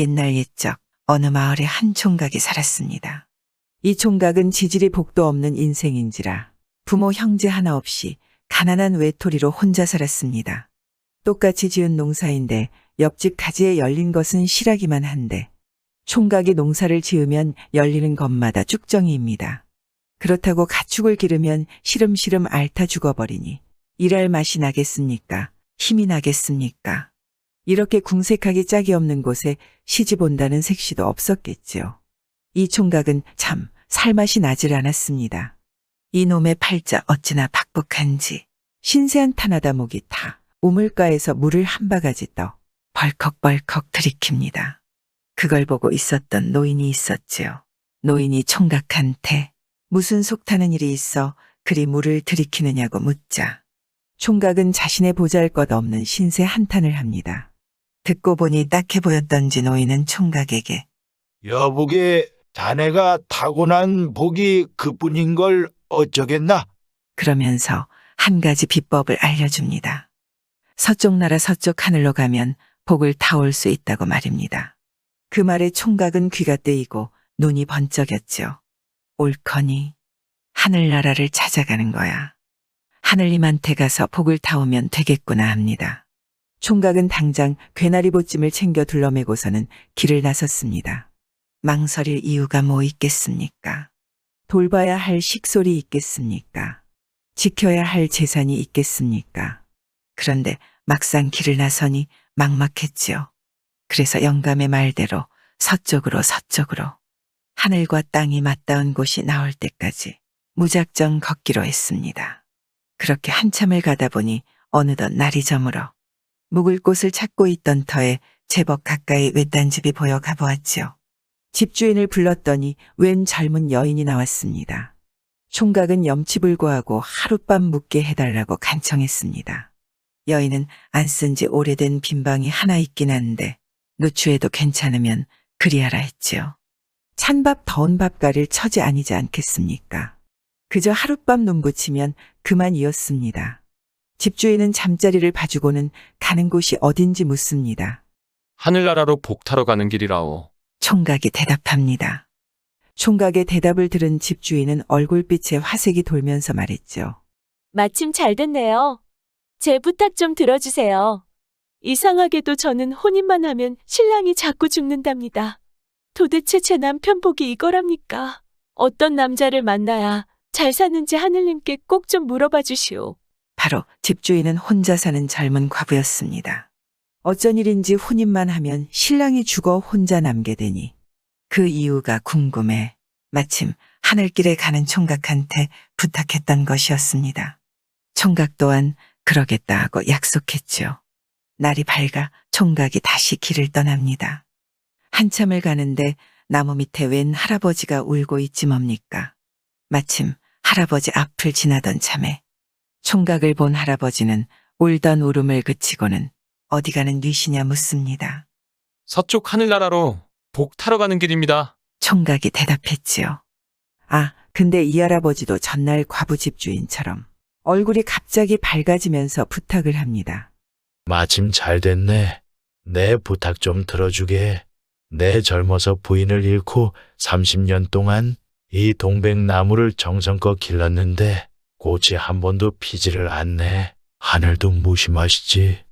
옛날 옛적 어느 마을에 한 총각이 살았습니다. 이 총각은 지질이 복도 없는 인생인지라 부모 형제 하나 없이 가난한 외톨이로 혼자 살았습니다. 똑같이 지은 농사인데 옆집 가지에 열린 것은 실하기만 한데 총각이 농사를 지으면 열리는 것마다 쭉정이입니다. 그렇다고 가축을 기르면 시름시름 앓다 죽어버리니 일할 맛이 나겠습니까? 힘이 나겠습니까? 이렇게 궁색하기 짝이 없는 곳에 시집 온다는 색시도 없었겠지요. 이 총각은 참 살맛이 나질 않았습니다. 이놈의 팔자 어찌나 박복한지 신세한 타나다 목이 타 우물가에서 물을 한 바가지 떠 벌컥벌컥 들이킵니다. 그걸 보고 있었던 노인이 있었지요. 노인이 총각한테 무슨 속타는 일이 있어 그리 물을 들이키느냐고 묻자 총각은 자신의 보잘것없는 신세 한탄을 합니다. 듣고 보니 딱해 보였던지 노인은 총각에게 여보게 자네가 타고난 복이 그뿐인 걸 어쩌겠나? 그러면서 한 가지 비법을 알려줍니다. 서쪽 나라 서쪽 하늘로 가면 복을 타올 수 있다고 말입니다. 그 말에 총각은 귀가 뜨이고 눈이 번쩍였죠. 옳거니 하늘나라를 찾아가는 거야. 하늘님한테 가서 복을 타오면 되겠구나 합니다. 총각은 당장 괴나리 보찜을 챙겨 둘러매고서는 길을 나섰습니다. 망설일 이유가 뭐 있겠습니까? 돌봐야 할 식솔이 있겠습니까? 지켜야 할 재산이 있겠습니까? 그런데 막상 길을 나서니 막막했지요. 그래서 영감의 말대로 서쪽으로 하늘과 땅이 맞닿은 곳이 나올 때까지 무작정 걷기로 했습니다. 그렇게 한참을 가다 보니 어느덧 날이 저물어 묵을 곳을 찾고 있던 터에 제법 가까이 외딴 집이 보여 가보았지요. 집주인을 불렀더니 웬 젊은 여인이 나왔습니다. 총각은 염치불고하고 하룻밤 묵게 해달라고 간청했습니다. 여인은 안 쓴 지 오래된 빈방이 하나 있긴 한데 누추해도 괜찮으면 그리하라 했지요. 찬밥 더운 밥가를 처지 아니지 않겠습니까? 그저 하룻밤 눈붙이면 그만이었습니다. 집주인은 잠자리를 봐주고는 가는 곳이 어딘지 묻습니다. 하늘나라로 복타러 가는 길이라오. 총각이 대답합니다. 총각의 대답을 들은 집주인은 얼굴빛에 화색이 돌면서 말했죠. 마침 잘 됐네요. 제 부탁 좀 들어주세요. 이상하게도 저는 혼인만 하면 신랑이 자꾸 죽는답니다. 도대체 제 남편 복이 이거랍니까? 어떤 남자를 만나야 잘 사는지 하늘님께 꼭 좀 물어봐 주시오. 바로 집주인은 혼자 사는 젊은 과부였습니다. 어쩐 일인지 혼인만 하면 신랑이 죽어 혼자 남게 되니 그 이유가 궁금해 마침 하늘길에 가는 총각한테 부탁했던 것이었습니다. 총각 또한 그러겠다 하고 약속했죠. 날이 밝아 총각이 다시 길을 떠납니다. 한참을 가는데 나무 밑에 웬 할아버지가 울고 있지 뭡니까? 마침 할아버지 앞을 지나던 참에 총각을 본 할아버지는 울던 울음을 그치고는 어디 가는 뉘시냐 묻습니다. 서쪽 하늘나라로 복타러 가는 길입니다. 총각이 대답했지요. 아, 근데 이 할아버지도 전날 과부 집주인처럼 얼굴이 갑자기 밝아지면서 부탁을 합니다. 마침 잘 됐네. 내 부탁 좀 들어주게. 내 젊어서 부인을 잃고 30년 동안 이 동백나무를 정성껏 길렀는데 꽃이 한 번도 피지를 않네. 하늘도 무심하시지.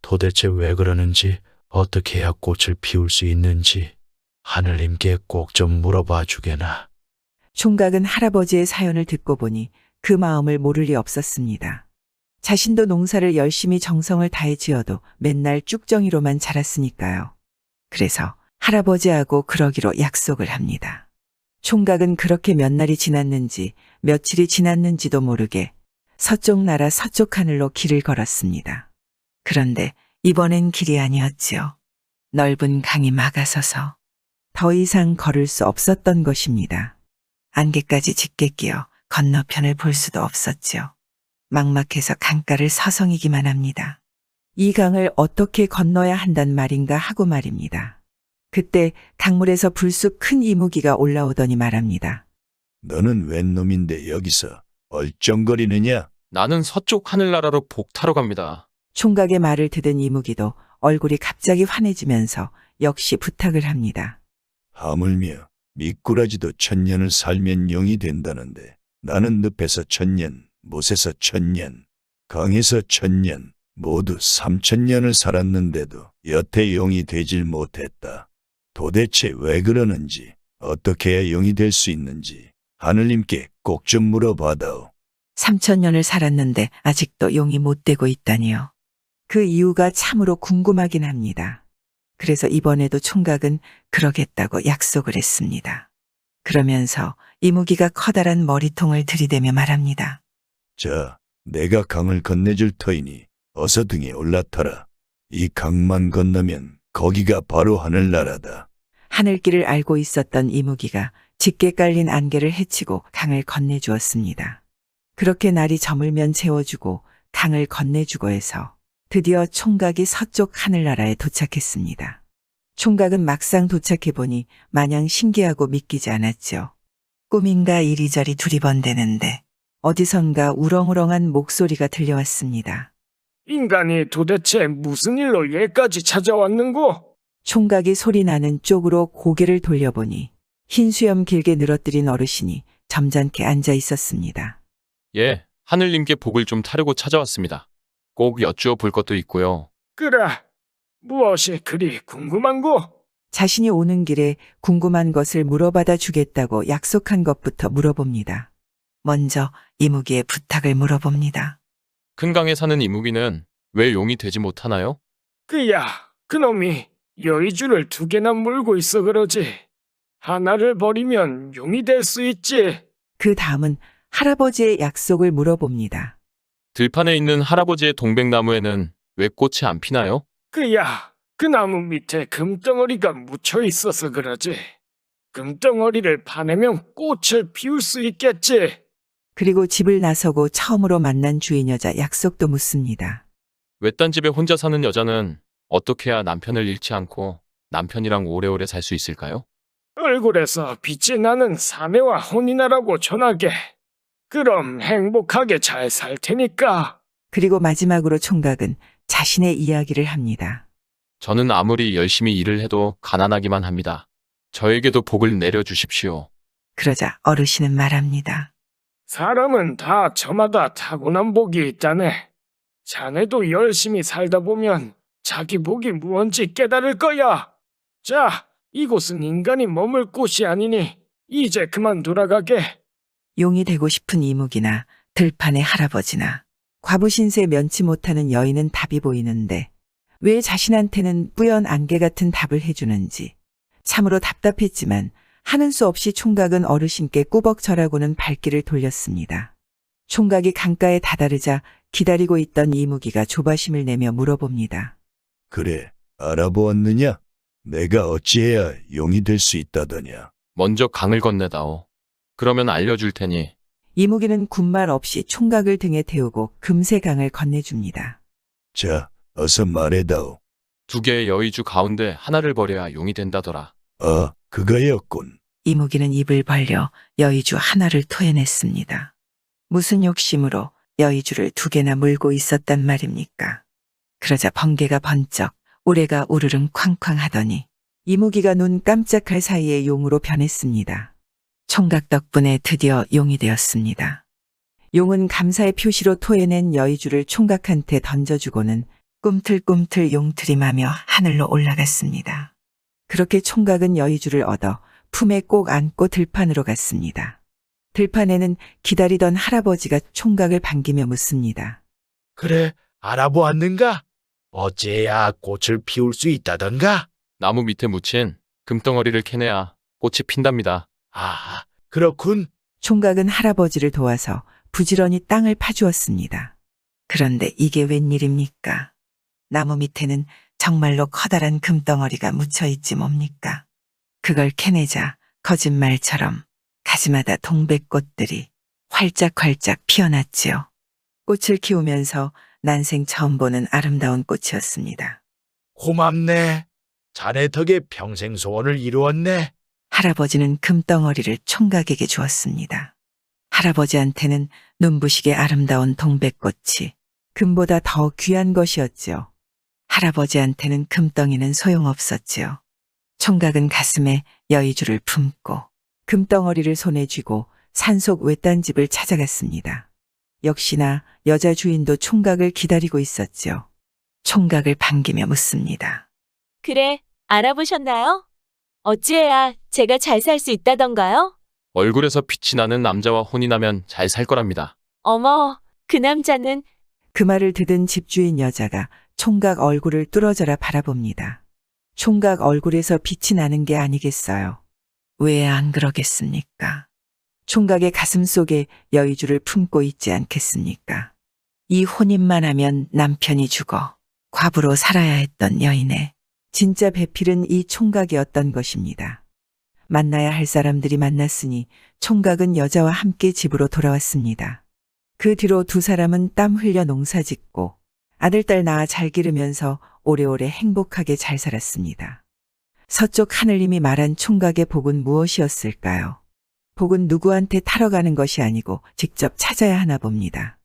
도대체 왜 그러는지 어떻게 해야 꽃을 피울 수 있는지 하늘님께 꼭 좀 물어봐 주게나. 총각은 할아버지의 사연을 듣고 보니 그 마음을 모를 리 없었습니다. 자신도 농사를 열심히 정성을 다해 지어도 맨날 쭉정이로만 자랐으니까요. 그래서 할아버지하고 그러기로 약속을 합니다. 총각은 그렇게 몇 날이 지났는지 며칠이 지났는지도 모르게 서쪽 나라 서쪽 하늘로 길을 걸었습니다. 그런데 이번엔 길이 아니었지요. 넓은 강이 막아서서 더 이상 걸을 수 없었던 것입니다. 안개까지 짙게 끼어 건너편을 볼 수도 없었지요. 막막해서 강가를 서성이기만 합니다. 이 강을 어떻게 건너야 한단 말인가 하고 말입니다. 그때 강물에서 불쑥 큰 이무기가 올라오더니 말합니다. 너는 웬 놈인데 여기서 얼쩡거리느냐? 나는 서쪽 하늘나라로 복타러 갑니다. 총각의 말을 듣은 이무기도 얼굴이 갑자기 환해지면서 역시 부탁을 합니다. 하물며 미꾸라지도 1000년을 살면 용이 된다는데 나는 늪에서 1000년, 못에서 1000년, 강에서 1000년, 모두 3000년을 살았는데도 여태 용이 되질 못했다. 도대체 왜 그러는지, 어떻게 해야 용이 될 수 있는지 하늘님께 꼭 좀 물어봐다오. 3000년을 살았는데 아직도 용이 못 되고 있다니요. 그 이유가 참으로 궁금하긴 합니다. 그래서 이번에도 총각은 그러겠다고 약속을 했습니다. 그러면서 이무기가 커다란 머리통을 들이대며 말합니다. 자, 내가 강을 건네줄 터이니 어서 등에 올라타라. 이 강만 건너면 거기가 바로 하늘나라다. 하늘길을 알고 있었던 이무기가 짙게 깔린 안개를 헤치고 강을 건네주었습니다. 그렇게 날이 저물면 재워주고 강을 건네주고 해서 드디어 총각이 서쪽 하늘나라에 도착했습니다. 총각은 막상 도착해보니 마냥 신기하고 믿기지 않았죠. 꿈인가 이리저리 두리번대는데 어디선가 우렁우렁한 목소리가 들려왔습니다. 인간이 도대체 무슨 일로 여기까지 찾아왔는고? 총각이 소리나는 쪽으로 고개를 돌려보니 흰 수염 길게 늘어뜨린 어르신이 점잖게 앉아 있었습니다. 예, 하늘님께 복을 좀 타려고 찾아왔습니다. 꼭 여쭈어 볼 것도 있고요. 그래, 무엇이 그리 궁금한고? 자신이 오는 길에 궁금한 것을 물어봐다 주겠다고 약속한 것부터 물어봅니다. 먼저 이무기의 부탁을 물어봅니다. 큰 강에 사는 이무기는 왜 용이 되지 못하나요? 그야, 그놈이 여의주를 2개나 물고 있어 그러지. 하나를 버리면 용이 될 수 있지. 그 다음은 할아버지의 약속을 물어봅니다. 들판에 있는 할아버지의 동백나무에는 왜 꽃이 안 피나요? 그야, 그 나무 밑에 금덩어리가 묻혀 있어서 그러지. 금덩어리를 파내면 꽃을 피울 수 있겠지. 그리고 집을 나서고 처음으로 만난 주인 여자 약속도 묻습니다. 외딴 집에 혼자 사는 여자는 어떻게 해야 남편을 잃지 않고 남편이랑 오래오래 살 수 있을까요? 얼굴에서 빛이 나는 사내와 혼인하라고 전하게. 그럼 행복하게 잘 살 테니까. 그리고 마지막으로 총각은 자신의 이야기를 합니다. 저는 아무리 열심히 일을 해도 가난하기만 합니다. 저에게도 복을 내려주십시오. 그러자 어르신은 말합니다. 사람은 다 저마다 타고난 복이 있다네. 자네도 열심히 살다 보면 자기 복이 무언지 깨달을 거야. 자, 이곳은 인간이 머물 곳이 아니니 이제 그만 돌아가게. 용이 되고 싶은 이묵이나 들판의 할아버지나 과부신세 면치 못하는 여인은 답이 보이는데 왜 자신한테는 뿌연 안개 같은 답을 해주는지 참으로 답답했지만 하는 수 없이 총각은 어르신께 꾸벅 절하고는 발길을 돌렸습니다. 총각이 강가에 다다르자 기다리고 있던 이무기가 조바심을 내며 물어봅니다. 그래, 알아보았느냐? 내가 어찌해야 용이 될 수 있다더냐? 먼저 강을 건네다오. 그러면 알려줄 테니. 이무기는 군말 없이 총각을 등에 태우고 금세 강을 건네줍니다. 자, 어서 말해다오. 2개의 여의주 가운데 하나를 버려야 용이 된다더라. 그거였군. 이무기는 입을 벌려 여의주 하나를 토해냈습니다. 무슨 욕심으로 여의주를 2개나 물고 있었단 말입니까? 그러자 번개가 번쩍, 우레가 우르릉 쾅쾅 하더니 이무기가 눈 깜짝할 사이에 용으로 변했습니다. 총각 덕분에 드디어 용이 되었습니다. 용은 감사의 표시로 토해낸 여의주를 총각한테 던져주고는 꿈틀꿈틀 용트림하며 하늘로 올라갔습니다. 그렇게 총각은 여의주를 얻어 품에 꼭 안고 들판으로 갔습니다. 들판에는 기다리던 할아버지가 총각을 반기며 묻습니다. 그래, 알아보았는가? 어째야 꽃을 피울 수 있다던가? 나무 밑에 묻힌 금덩어리를 캐내야 꽃이 핀답니다. 아, 그렇군. 총각은 할아버지를 도와서 부지런히 땅을 파주었습니다. 그런데 이게 웬일입니까? 나무 밑에는 정말로 커다란 금덩어리가 묻혀있지 뭡니까? 그걸 캐내자 거짓말처럼 가지마다 동백꽃들이 활짝활짝 피어났지요. 꽃을 키우면서 난생 처음 보는 아름다운 꽃이었습니다. 고맙네. 자네 덕에 평생 소원을 이루었네. 할아버지는 금덩어리를 총각에게 주었습니다. 할아버지한테는 눈부시게 아름다운 동백꽃이 금보다 더 귀한 것이었지요. 할아버지한테는 금덩이는 소용없었지요. 총각은 가슴에 여의주를 품고 금덩어리를 손에 쥐고 산속 외딴집을 찾아갔습니다. 역시나 여자 주인도 총각을 기다리고 있었죠. 총각을 반기며 묻습니다. 그래, 알아보셨나요? 어찌해야 제가 잘 살 수 있다던가요? 얼굴에서 빛이 나는 남자와 혼인하면 잘 살 거랍니다. 어머, 그 남자는 그 말을 듣은 집주인 여자가 총각 얼굴을 뚫어져라 바라봅니다. 총각 얼굴에서 빛이 나는 게 아니겠어요. 왜 안 그러겠습니까? 총각의 가슴 속에 여의주를 품고 있지 않겠습니까? 이 혼인만 하면 남편이 죽어 과부로 살아야 했던 여인의 진짜 배필은 이 총각이었던 것입니다. 만나야 할 사람들이 만났으니 총각은 여자와 함께 집으로 돌아왔습니다. 그 뒤로 두 사람은 땀 흘려 농사 짓고 아들, 딸 낳아 잘 기르면서 오래오래 행복하게 잘 살았습니다. 서쪽 하늘님이 말한 총각의 복은 무엇이었을까요? 복은 누구한테 타러 가는 것이 아니고 직접 찾아야 하나 봅니다.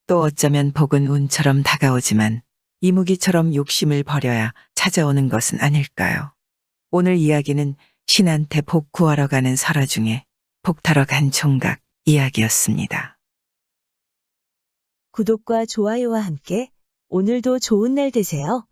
또 어쩌면 복은 운처럼 다가오지만 이무기처럼 욕심을 버려야 찾아오는 것은 아닐까요? 오늘 이야기는 신한테 복 구하러 가는 설화 중에 복 타러 간 총각 이야기였습니다. 구독과 좋아요와 함께 오늘도 좋은 날 되세요.